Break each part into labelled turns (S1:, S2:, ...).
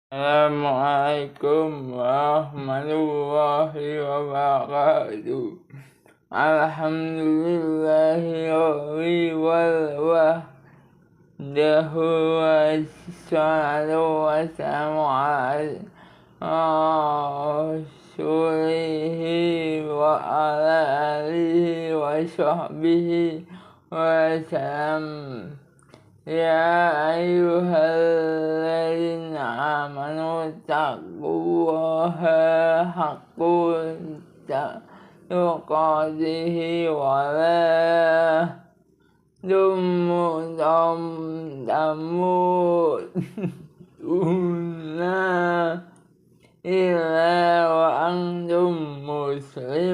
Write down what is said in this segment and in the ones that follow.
S1: Assalamualaikum warahmatullahi wabarakatuh. Alhamdulillahi rabbil wahdahu wassalatu wassalamu ala rasulihi wa ala alihi wa sahbihi wa sallam. Ya ayyuhalladzina amanu taqullaha haqqa tuqatih wa la tamutunna illa wa antum muslimun.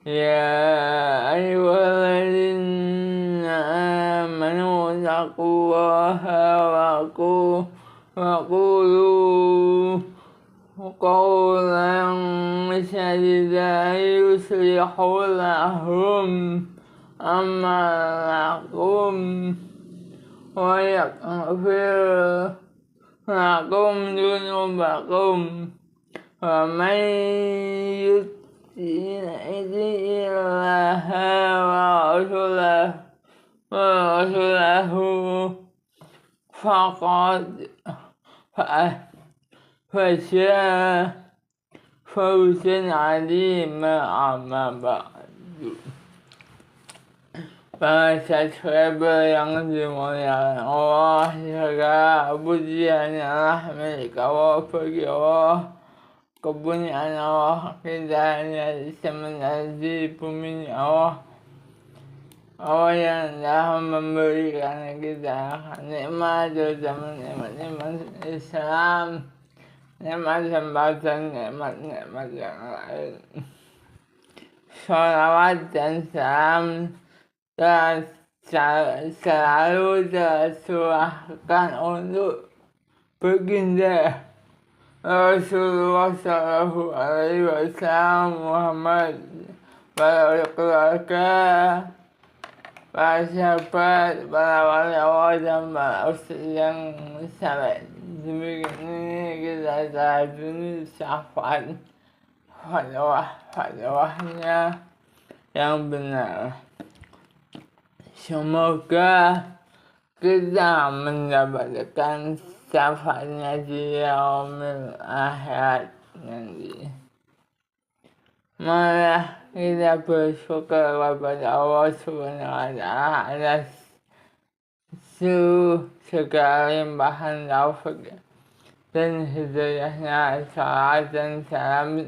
S1: Ya ayyuhalladzina amanu taqullaha wa qulu qawlan sadida yuslihu lakum a'malakum wa yaghfir lakum dhunubakum wa man Illaha wa rasulahu faqad fawzan azima amma ba'du. Para subscriber yang dimuliakan Allah, segala pujian Allah milik Allah bagi Allah. Kepunyaan Allah, kita hanya sementara di bumi Allah. Allah yang telah memberikan kita nikmat terutama nikmat Islam, nikmat sembahdan, nikmat yang lain. Sholawat dan salam telah selalu tercurahkan untuk baginda Rasulullah Sallallahu Alaihi Wasallam Muhammad, para keluarga, para sahabat, para wali Allah dan para ustaz yang sampai demikian ini kita tajuni syafaat fatwahnya yang benar. Semoga kita mendapatkan syafaatnya di yaumil akhirat nanti. Malah kita bersyukur kepada Allah Subhanahu wa Ta'ala atas segala limpahan taufik dan hidayahnya. Salat dan salam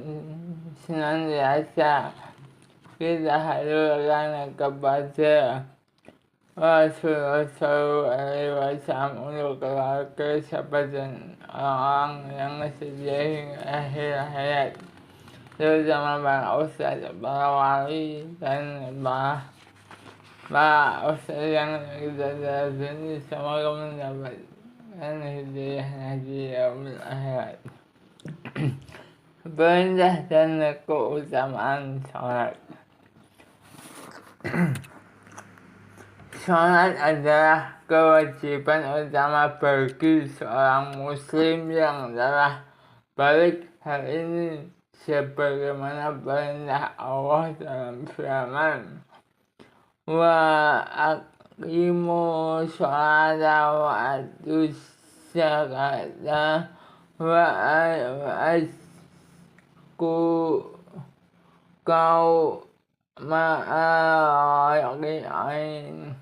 S1: senantiasa kita haturkan kepada Rasulullah Sallallahu Alaihi Wasallam untuk keluarga, sahabat dan orang-orang yang setia hingga akhir hayat, terutama para ustaz, para wali dan para ustaz yang kita jalani. Semoga mendapatkan hidayah di yaumil akhirat. Perintah dan keutamaan salat. Salat adalah kewajiban utama bagi seorang muslim yang telah balik. Hal ini sebagaimana perintah Allah dalam firman, wa aqimu sholata wa atuz zakata wa asku kau ma'aqi'ain,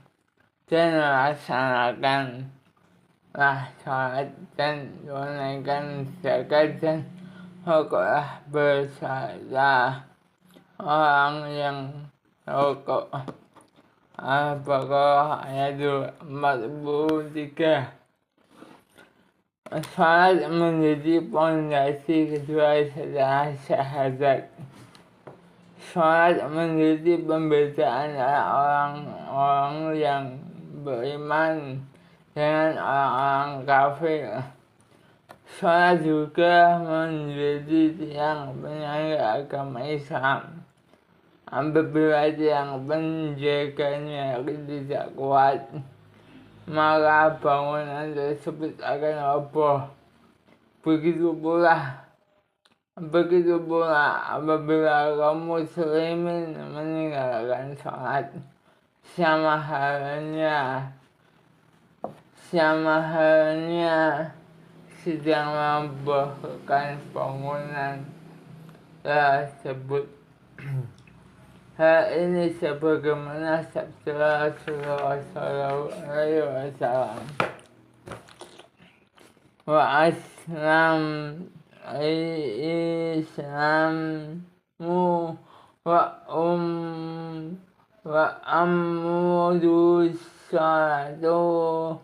S1: dan laksanakanlah sholat dan tunaikan zakat dan rukuklah bersama orang yang rukuk. Al-Baqarah ayat 43. Sholat menjadi pondasi kedua setelah syahadat. Sholat menjadi pembeda antara orang-orang yang beriman dengan orang-orang kafir. Sholat juga menjadi tiang penyangga agama Islam. Apabila tiang penjaganya tidak kuat, maka bangunan tersebut akan roboh. Begitu pula apabila kaum muslimin meninggalkan sholat, sama halnya sedang memrobohkan bangunan tersebut. Hal ini sebagaimana sabda Rasulullah SAW, wa islamu wa amru salatu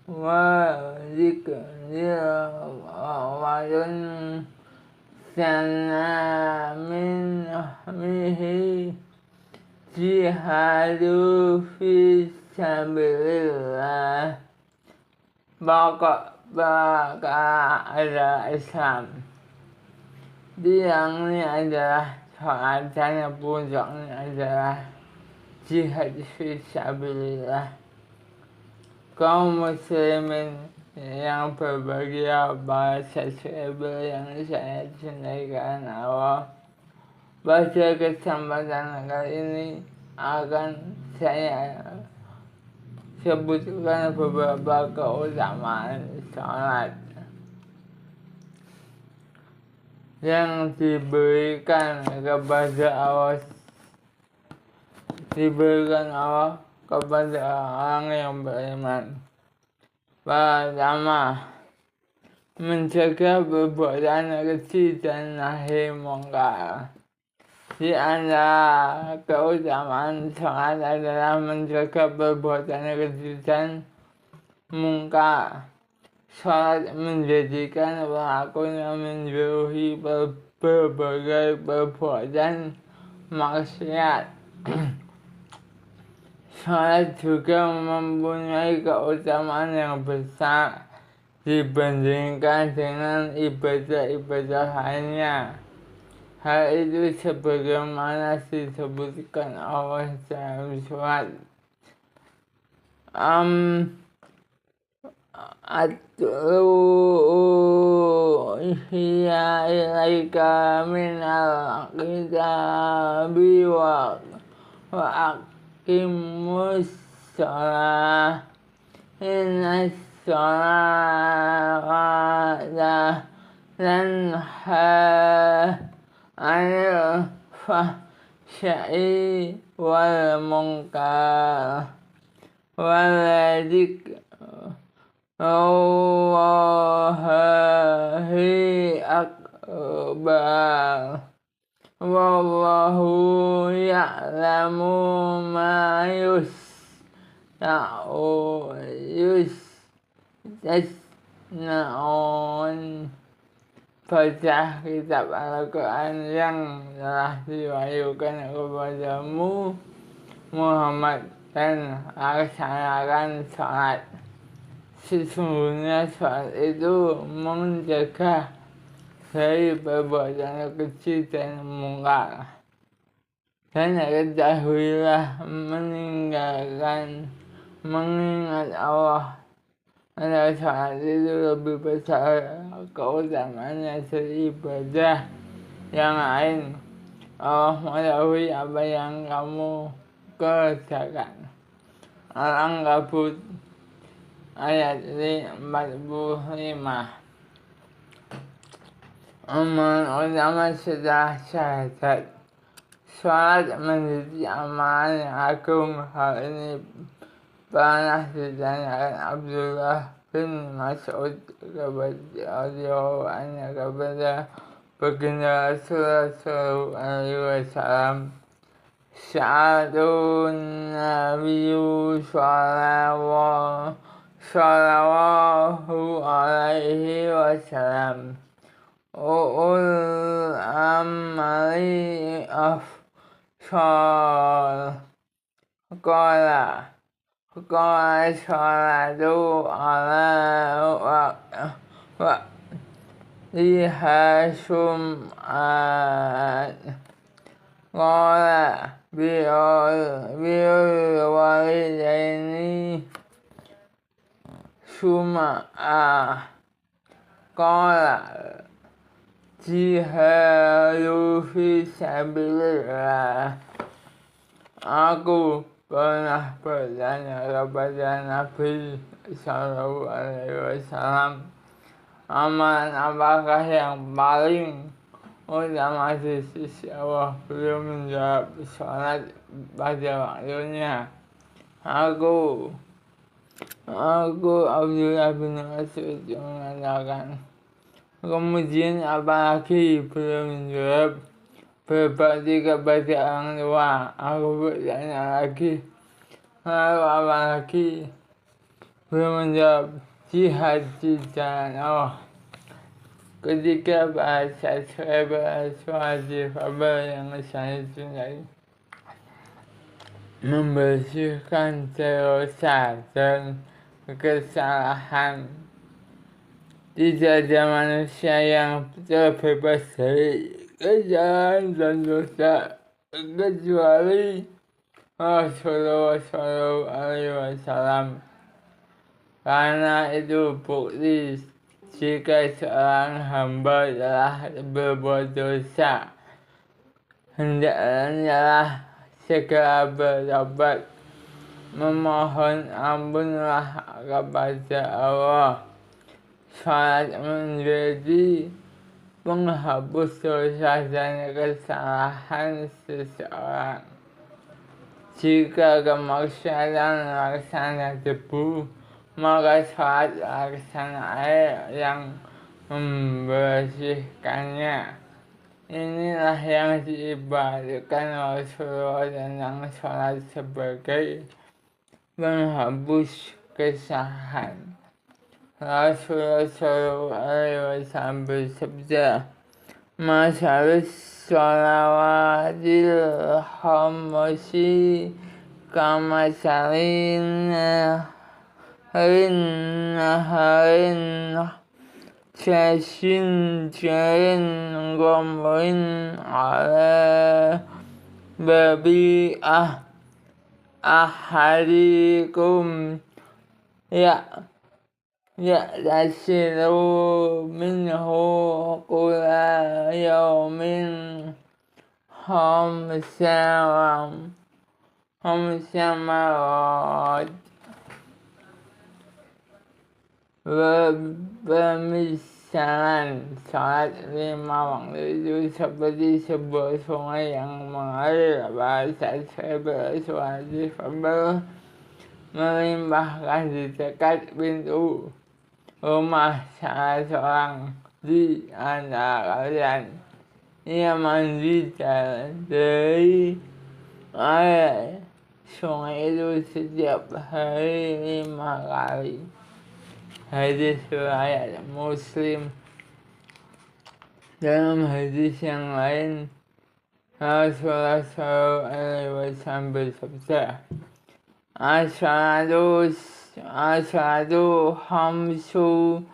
S1: wa zikril wadun sana min ahmihi jihadu fi sabilillah. Maka adalah Islam. Tiangnya adalah sholat dan puncaknya adalah jihad fi sabilillah. Kaum muslimin yang berbahagia pada subscriber yang saya cintai karena Allah, pada kesempatan kali ini akan saya sebutkan beberapa keutamaan sholat yang diberikan Allah kepada orang yang beriman. Pertama, mencegah perbuatan keji dan nahi mungkar. Di antara keutamaan sholat adalah mencegah perbuatan keji dan mungkar. Sholat menjadikan pelakunya menjauhi berbagai perbuatan maksiat. Sholat juga mempunyai keutamaan yang besar dibandingkan dengan ibadah-ibadah lainnya. Hal itu sebagaimana disebutkan Allah dalam surat hiya ilaika minal kitabi wa aqimus shalah innas sholata tanha 'anil fahsya'i wal munkar waladzikrullahi akbar wallahu ya'lamu ma yustasna'un. Baca kitab Al-Quran yang telah diwahyukan kepadamu Muhammad dan laksanakan sholat. Sesungguhnya sholat itu mencegah dari perbuatan keji dan mungkar. Dan ketahuilah mengingat Allah pada sholat itu lebih besar keutamaannya dari ibadah yang lain. Allah mengetahui apa yang kamu kerjakan. Al-Ankabut ayat 45. Amalan utama setelah syahadat, sholat menjadi amalan yang agung. Hal ini pernah ditanyakan Abdullah bin Mas'ud kepada baginda Rasulullah SAW. Sa'atun Nabiyyu sallallahu alaihi wasallam ul amali afshal qala sholatu ala wa liha sum'at qala biwalidaini summa qala jihadu fi sabilillah. Aku pernah bertanya kepada Nabi Sallallahu Alaihi Wasallam, amalan apakah yang paling utama di sisi Allah? Beliau menjawab, sholat pada waktunya. Aku Abdullah bin Mas'ud mengatakan, kemudian apalagi? Beliau menjawab, berbakti kepada orang tua. Aku bertanya lagi, lalu apa lagi? Beliau menjawab, jihad di jalan Allah. Ketika bahasa suatu kabar yang saya cintai membersihkan dosa dan kesalahan. Tidak ada manusia yang terbebas dari kesalahan dan dosa kecuali Rasulullah SAW. Karena itu bukti jika seorang hamba telah berbuat dosa, hendaklah segera bertobat, memohon ampunlah kepada Allah. Salat menjadi penghapus dosa dan kesalahan seseorang. Jika kemaksiatan laksana debu, maka salat laksana air yang membersihkannya. Inilah yang diibaratkan Rasulullah tentang salat sebagai penghapus kesalahan. Rasulullah SAW bersabda, masalus sholawatil khamsi kamasalin harin jarin gomrin ala babi ahadikum ya'tasilu minhu kula yawmin khamsa marad. Pemisalan salat 5 waktu itu seperti sebuah sungai yang mengalir. Bahasa suatu kabar melimpahkan di dekat pintu rumah salah seorang di antara kalian. Ia mandi dari air sungai itu setiap hari 5 kali. Hadis riwayat Muslim. Dalam hadis yang lain, Rasulullah SAW bersabda, Asyadu hamsu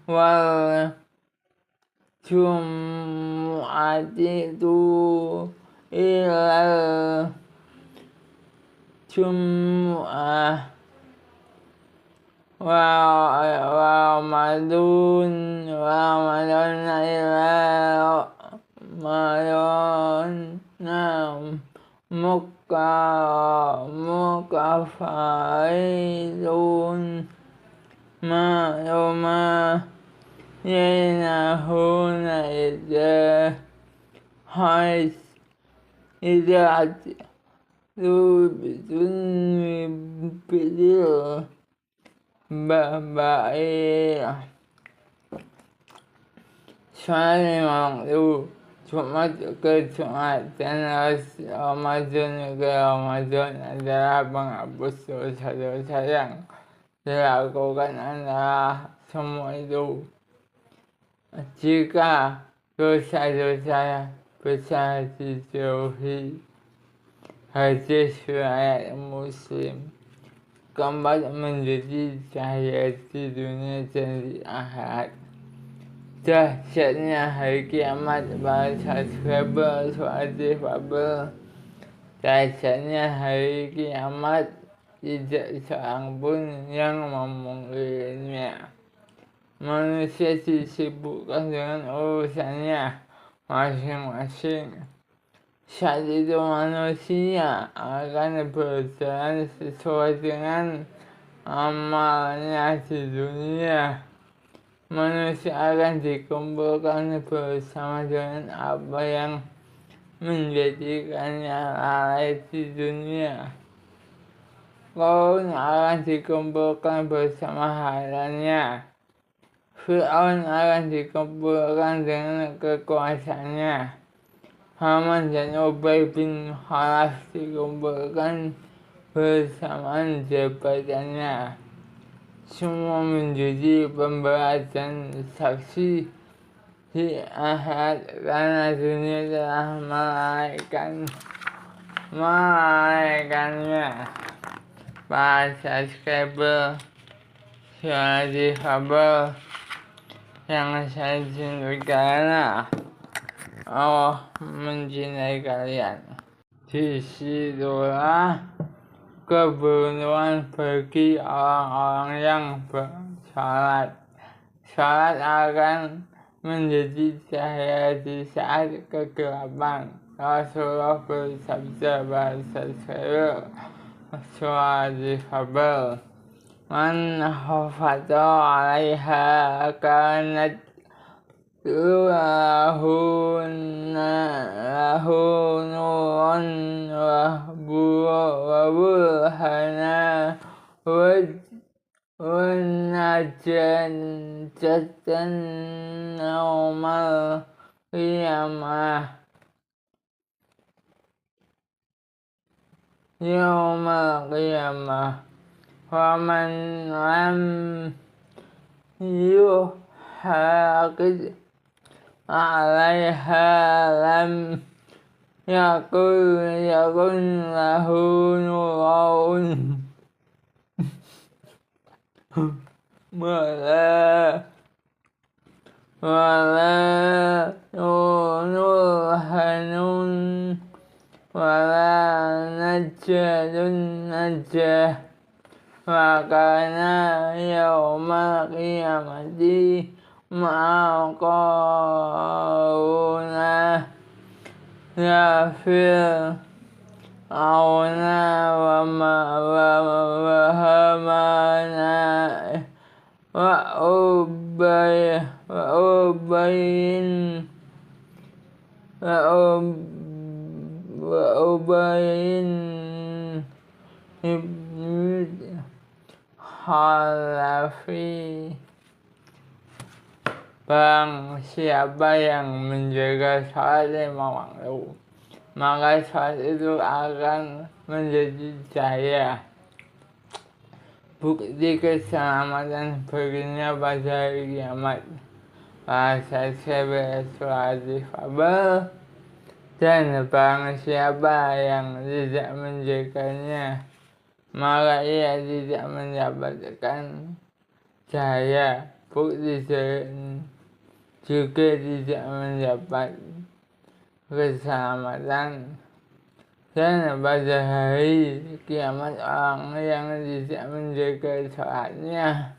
S1: wal jum'atitu ilal jum'ah wa Ramadan ila Ramadan mukafairun ma yanahuna idza tubtun bidil baik. Salat 5 waktu, Jumat ke Jumat dan Ramadan ke Ramadan adalah penghapus dosa-dosa yang dilakukan antara semua itu. Jika dosa-dosa besar dijauhi, hadis riwayat Muslim, keempat menjadi cahaya di dunia dan di akhirat. Dahsyatnya hari kiamat, bahasa sahabat suatu fabel Rasanya hari kiamat tidak seorang pun yang memunggirinya. Manusia disibukkan dengan urusannya masing-masing. Saat itu manusia akan berjalan sesuai dengan amalnya di dunia. Manusia akan dikumpulkan bersama dengan apa yang menjadikannya lalai di dunia. Qarun akan dikumpulkan bersama hartanya. Fir'aun akan dikumpulkan dengan kekuasaannya. Haman dan Ubay bin Khalaf dikumpulkan bersamaan jabatannya. Semua menjadi pemberat dan saksi di akhirat karena dunia telah melalaikannya. Para subscriber suara difabel yang saya cintai karena Allah mencintai kalian. Disitulah keberuntungan bagi orang-orang yang bersalat. Salat akan menjadi cahaya di saat kegelapan. Rasulullah bersabda bahasa saya suara difabel. Man hafadha 'alaiha kanat lahu nuran wa burhana wa najatan yaumal qiyamah. Wa man lam yuhaqid 'alaiha lam yakun lahu nurun wala nurhanun wala najah wa kana yaumal qiyamati ma'aqawna ya fir'auna wa hamana wa ubayin ibn Khalafi. Barang siapa yang menjaga salat 5 waktu, maka salat itu akan menjadi cahaya, bukti keselamatan baginya pada hari kiamat. Bahasa saya suara difabel, dan barang siapa yang tidak menjaganya, maka ia tidak mendapatkan cahaya, bukti juga tidak mendapat keselamatan. Dan pada hari kiamat orang yang tidak menjaga sholatnya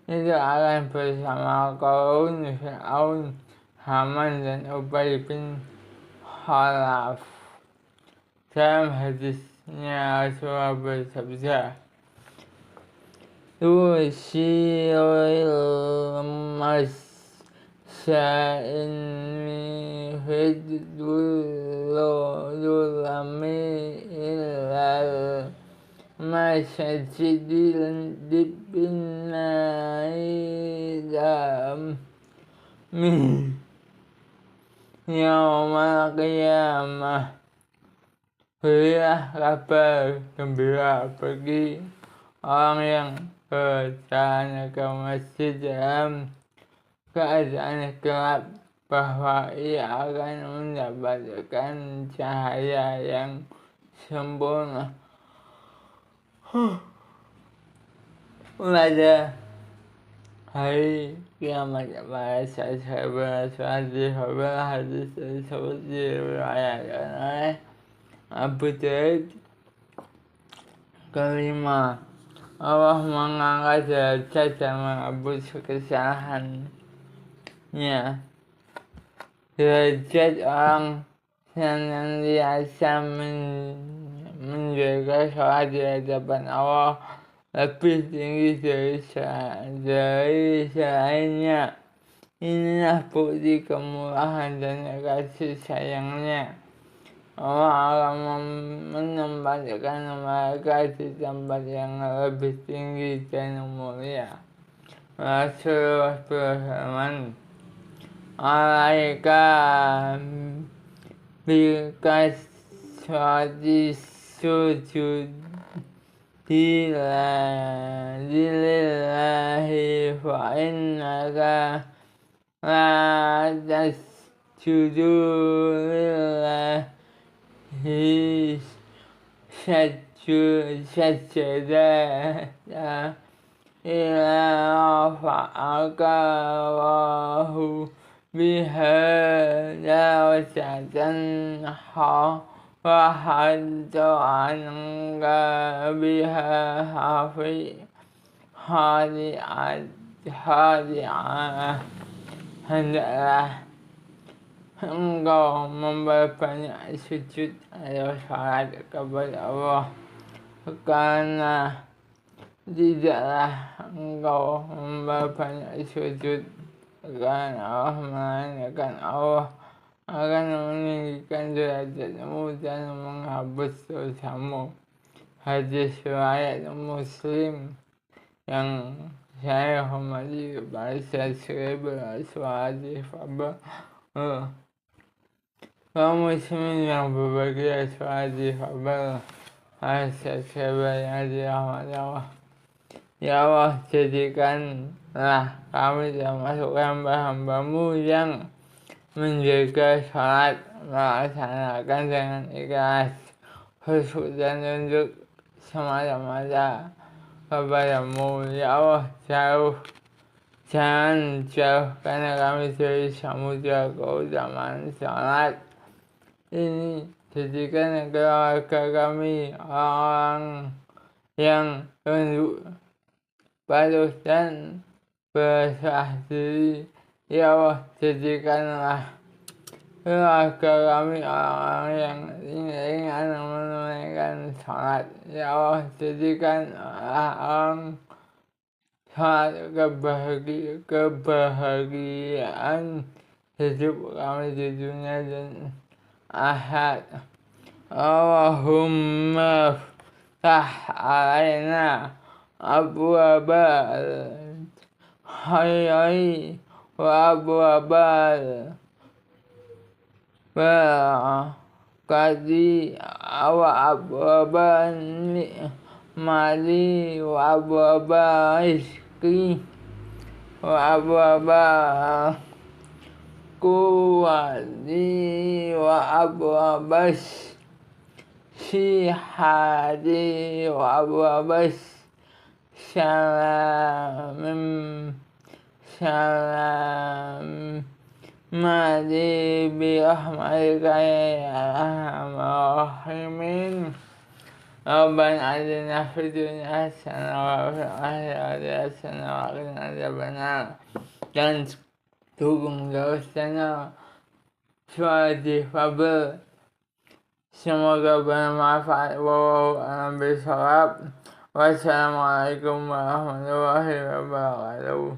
S1: itu akan bersama Qarun, Fir'aun, Haman dan Ubay bin Khalaf. Dalam hadisnya Rasulullah bersabda, Tushirul masya'in hidulami ilal masyajidil dibinaidam min yaumal qiyamah. Berilah kabar gembira bagi orang yang berjalan ke masjid dalam keadaan gelap, bahwa ia akan mendapatkan cahaya yang sempurna pada hari kiamat. Pada saat sahabat hadis tersebut diriwayatkan oleh update. Kelima, Allah mengangkat derajat dan menghapus kesalahannya. Derajat orang senantiasa menjaga sholat di hadapan Allah lebih tinggi dari selainnya. Inilah bukti kemurahan dan kasih sayangnya. Allah akan menempatkan mereka di tempat yang lebih tinggi dan mulia. Rasulullah berfirman, "Alaika bikasrati sujud lillahi fa innaka la tasjudu lillahi sajada ila rafa'aka Allahu biha darajatan wa hadda anka biha hadi'ah. Hendaklah engkau memperbanyak sujud atau salat kepada Allah, karena tidaklah engkau memperbanyak sujud karena Allah, melainkan Allah akan meninggikan derajatmu dan menghapus dosamu. Hadis riwayat Muslim yang saya hormati bahasa Rasulullah Fabel. Kaum muslimin yang berbahagia, sholat di Fabel, bahasa yang dirahmati Allah. Ya Allah, jadikanlah kami termasuk hamba-hambamu yang menjaga sholat, melaksanakan dengan ikhlas, khusyuk dan tunduk semata-mata kepadamu. Ya Allah, jangan jauhkan kami dari samudra keutamaan sholat ini. Jadikan keluarga kami orang yang tunduk, patuh dan berserah diri. Ya Allah, jadikanlah keluarga kami orang yang ringan menunaikan sholat. Ya Allah, jadikanlah orang sholat kebahagiaan hidup kami di dunia dan akhirat. Allahumma ftah alaina abwabal khairi wa abwabal barakati wa abwabal ni'mati wa abwabal rizki wa abwabal quwwati wa abwabal sihati wa abwabal salam mati bi rahmatika ya arhamar rahimin. Rabbana atina fid dunya hasanah wa fil akhirati hasanah wa qina adzabannar. Dan dukung terus channel Sholat di Fabel. Semoga bermanfaat. Wallahu a'lam bishawab. Wassalamualaikum warahmatullahi wabarakatuh.